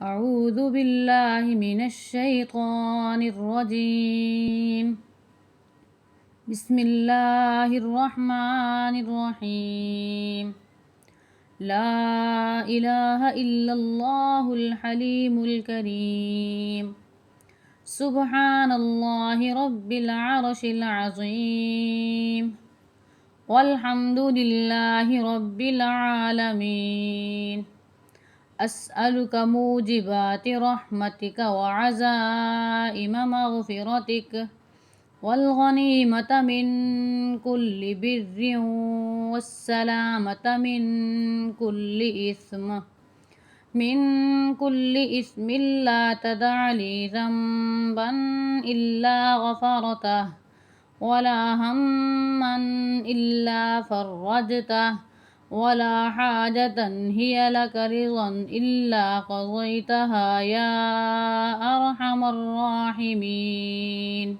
أعوذ بالله من الشيطان الرجيم. بسم الله الرحمن الرحيم. لا إله إلا الله الحليم الكريم. سبحان الله رب العرش العظيم. والحمد لله رب العالمين. أسألك موجبات رحمتك وعزائم مغفرتك والغنيمة من كل بر والسلامة من كل إثم لا تدع لي ذنبا إلا غفرته ولا هما إلا فرجته ولا حاجة هي لك رضا إلا قضيتها يا أرحم الراحمين.